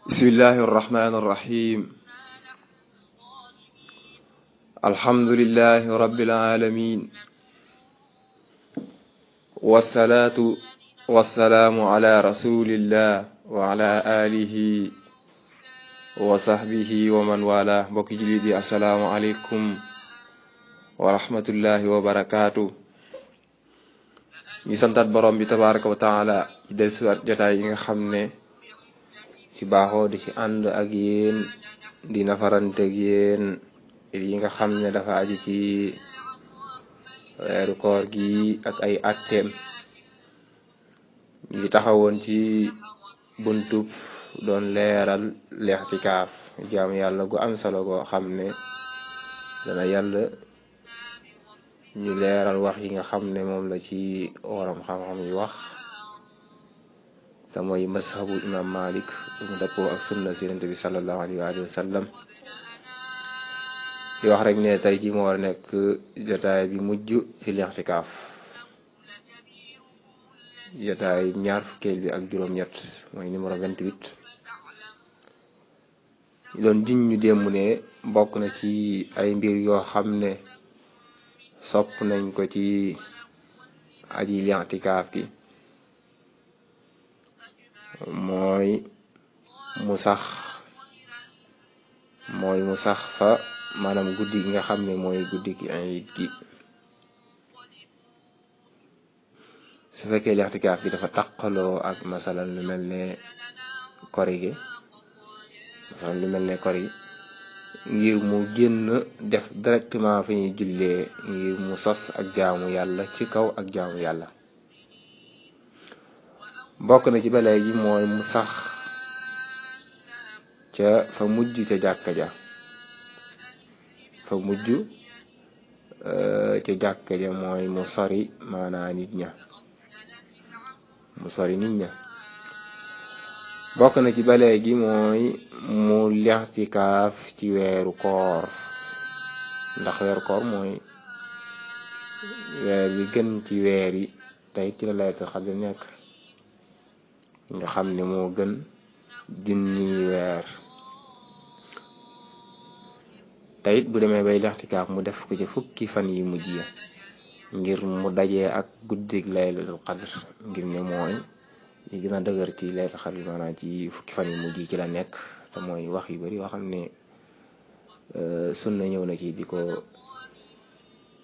بسم الله الرحمن الرحيم. الحمد لله رب العالمين، والصلاة والسلام على رسول الله وعلى آله وصحبه ومن والاه. mbokki jullit yi assalaamu aleykum wa rahmatullahi wa barakaatu. ñu santaat borom bi tabaraka wa taala ci dellusiwaat jotaay yi nga xam ne ci baaxoo di ci ànd ak yéen di nafarante ak yéen yi nga xam ne dafa aju ci weeru koor gi ak ay atteem. ñu taxawoon ci buntub doon leeral lixtikaaf, jaamu yàlla gu am solo goo xam ne dana yàlla ñu leeral wax yi nga xam ne moom la ci waram xam-xam yi wax te mooy mashabu imam Malik mu dëppoo ak sunna si Yonent bi sallallahu alayhi wa sallam. di wax rek ne tey ji moo war a nekk jotaay bi mujj ci lixtikaaf, jotaay ñaar fukkeel bi ak juróom-ñett mooy numéro 28. doon jiñ ñu démb ne bokk na ci ay mbir yoo xam ne sopp nañ ko ci aji lixtikaaf gi mooy mu sax fa maanaam guddi gi nga xam ne mooy guddi gi iid gi. su fekkee lixtikaaf gi dafa taqaloo ak masalan lu mel ne kori gi ngir mu génn def directement fi ñuy jullee ngir mu sos ak jaamu yàlla ci kaw ak jaamu yàlla. bokk na ci ba léegi mooy mu sax ca fa mujj ca jàkka ja mooy mu sori maanaa nit ña bokk na ci ba léegi mooy mu lixtikaaf ci weeru koor, ndax weeru koor mooy weer bi gën ci weer yi, tey ci la laylatul qadr nekk nga xam ne moo gën junni weer. teyit bu demee bay lixtikaaf mu def ko ci fukki fan yi mujj ya ngir mu dajee ak guddig laylatul qadr, ngir ne mooy li gën a dëgër ci laylatul qadr maanaam ci fukki fan yi mujj yi ci la nekk. te mooy wax yu bari yoo xam ne sunna ñëw na ci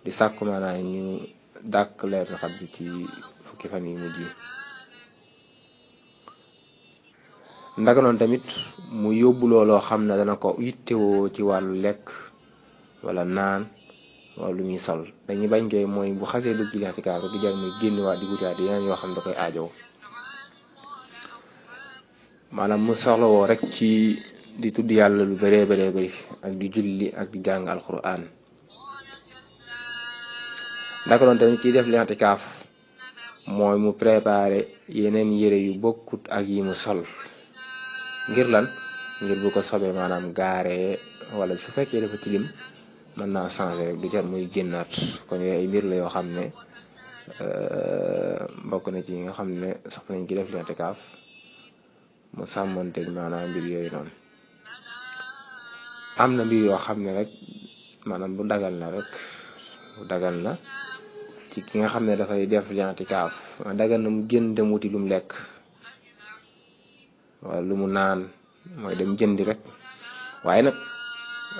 di sàkku maanaam ñu dàkk laylatul qadr ci fukki fan yi mujj yi. ndaka noonu tamit mu yóbbu looloo xam ne dana ko yittewoo ci wàllu lekk wala naan wala lu muy sol. dañuy bañ koy mooy bu xasee dugg ci lixtikaaf rek du jar muy génn waat di wutaat yeneen yoo xam ne da koy aajow. maanaam mu soxlawoo rek ci di tudd yàlla lu bëree bëri ak di julli ak di jàng alquran. ndaka noonu tamit kiy def lixtikaaf mooy mu préparé yeneen yére yu bokkut ak yi mu sol. ngir lan? ngir bu ko sobee maanaam gaaree wala su fekkee dafa tilim mën naa changer rek du jar muy génnaat. kon yooyu ay mbir la yoo xam ne bokk na ci nga xam ne sopp nañ ki def lixtikaaf mu sàmmanteeg maanaam mbir yooyu noonu. am na mbir yoo xam ne rek maanaam lu dagal na ci ki nga xam ne dafay def lixtikaaf. dagal na mu génn dem wuti lu mu lekk wala lu mu naan, mooy dem jëndi rek. waaye nag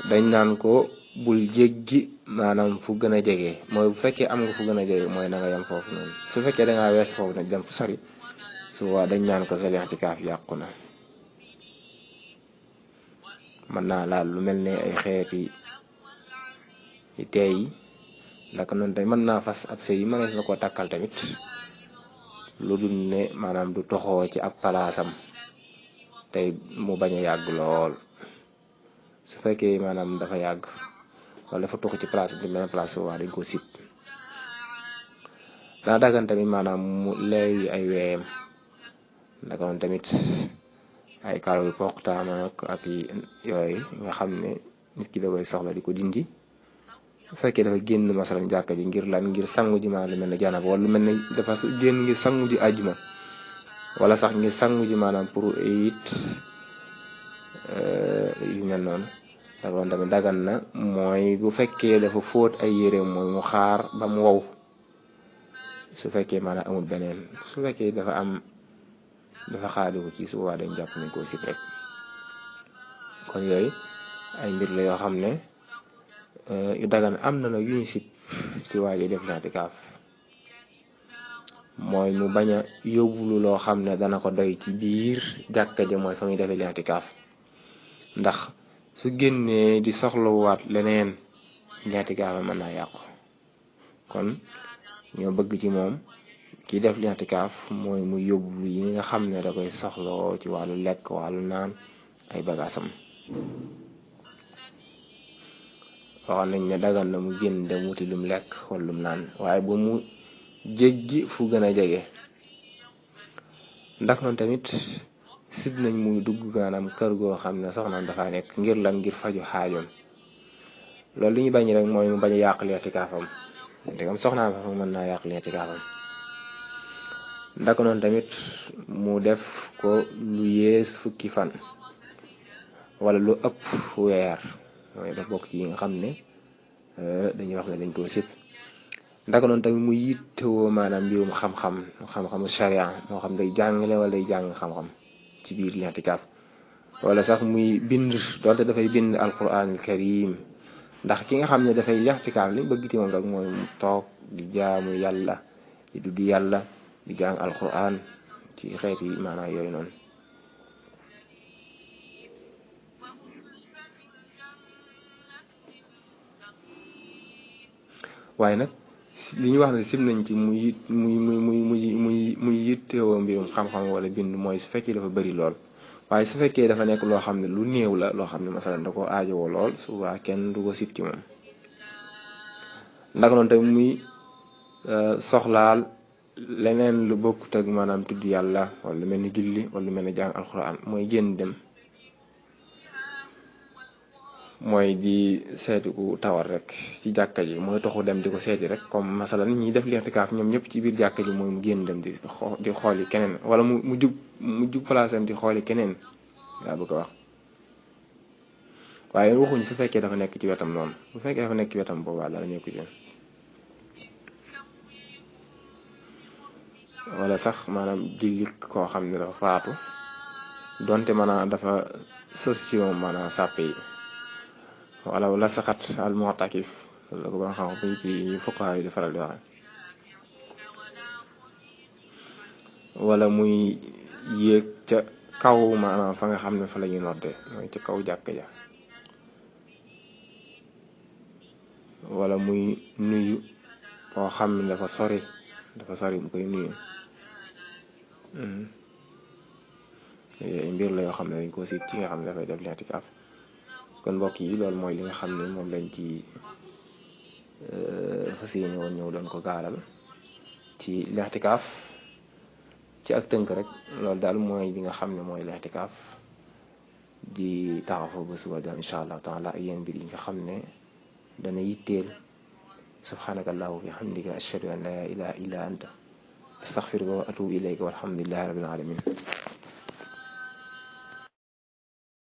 dañ naan ko bul jéggi maanaam fu gën a jege. mooy bu fekkee am nga fu gën a jege mooy na nga yem foofu noonu. su fekkee dangaa wees foofu nag dem fu sori su waa dañ naan ko sa lixtikaaf yàqu na. mën naa laal lu mel ne ay xeeti teey yi naka noonu tamit mën naa fas ab sëy yi mënees na koo takkal tamit lu dul ne maanaam du toxoo ci ab palaasam tey mu bañ a yàgg lool. su fekkee maanaam dafa yàgg wala dafa toxu ci place bi benn place waa dañ ko sib. dana dagan tamit maanaam mu leewi ay weeyam, naka noonu tamit ay karaw yu poqtaam ak yooyu nga xam ne nit ki da koy soxla di ko dindi. bu fekkee dafa génn masalan jàkka ji ngir lan? ngir sangu ji maanaam lu mel ne janaba wala lu mel ne dafa génn ngir sangu ji àjjuma wala sax ngir sangu ji maanaam pour it yu mel noonu ak loolu tamit dagan na mooy bu fekkee dafa fóot ay yére mooy mu xaar ba mu wow su fekkee maanaam amul beneen su fekkee dafa xaadi ko ci su boobaa dañ jàpp nañ koo sib rek kon yooyu ay mbir la yoo xam ne yu dagan am na nag yu ñu sib ci waa ji def i'tikaaf mooy mu bañ a yóbbulu loo xam ne dana ko doy ci biir jàkka ja mooy fa muy defee i'tikaaf ndax su génnee di soxlawuwaat leneen i'tikaaf mën naa yàqu kon ñoo bëgg ci moom ki def i'tikaaf mooy mu yóbbulu yi nga xam ne da koy soxlawoo ci wàllu lekk wàllu naan ay bagaasam waxoon nañ ne dagan na mu génn dem wuti lum lekk wala lum naan waaye bu mu jéggi fu gën a jege ndax noonu tamit sib nañ muy dugg maanaam kër goo xam ne soxnaam dafa nekk ngir lan ngir faju xaajoom loolu li ñu bañ rek mooy mu bañ a yàq i'tikaafam ndegam soxnaam fa mën naa yàq i'tikaafam ndax noonu tamit mu def ko lu yées fukki fan wala lu ëpp weer mooy daf bokk yi nga xam ne dañuy wax ne dañ koo sib ndaka noonu tamit mu yittewoo maanaam mbirum xam-xamu sharia moo xam day jàngale wala day jàng xam-xam ci biir i'tikaaf wala sax muy bind doonte dafay bind alquranul karim ndax ki nga xam ne dafay i'tikaaf li bëgg ci moom rek mooy mu toog di jaamu yàlla di dudd yàlla di jàng alquran ci xeeti maanaam yooyu noonu waaye nag li ñu wax ne sib nañ ci muy yittewoo mbirum xam-xam wala bind mooy su fekkee dafa bari lool waaye su fekkee dafa nekk loo xam ne lu néew la loo xam ne masalan da ko aajowoo lool souvent kenn du ko sib ci moom ndax noonu tamit muy soxlaal leneen lu bokkut ak maanaam tudd yàlla wala lu mel ni julli wala lu mel ni jàng alxuraan mooy génn dem mooy di seeti ku tawar rek ci jàkka ji mooy toxu dem di ko seeti rek comme masalan ñi def i'tikaaf ñoom ñëpp ci biir jàkka ji mooy mu génn dem di xooli keneen wala mu jug place am di xooli keneen yaa bëgg a wax waaye waxuñu su fekkee dafa nekk ci wetam noonu bu fekkee dafa nekk ci wetam boobaa dara nekku ci wala sax maanaam julli koo xam ne dafa faatu donte maanaam dafa sës ci moom maanaam sàppe yi wala wala saxat al mu'takif la ko ba nga xam ne ci fuqaha yi di faral di waxe wala muy yéeg ca kaw maanaam fa nga xam ne fa la ñuy nodde mooy ca kaw jàkk ja wala muy nuyu koo xam ne dafa sori mu koy nuyu mbir la yoo xam ne dañ ko siit ci nga xam ne dafay def i'tikaaf kon mbokk yi loolu mooy li nga xam ne moom lañ ci fas yéene woon ñëw doon ko gaaral ci i'tikaaf ci ak tënk rek loolu daal mooy li nga xam ne mooy i'tikaaf di taxaw ba suba daal incha allah taala ak yéen mbir yi nga xam ne dana yitteel subhanaka allahumma wa bihamdika ashhadu an la ilaha illa anta astaghfiruka wa atubu ilayka walhamdulillahi rabbil alamin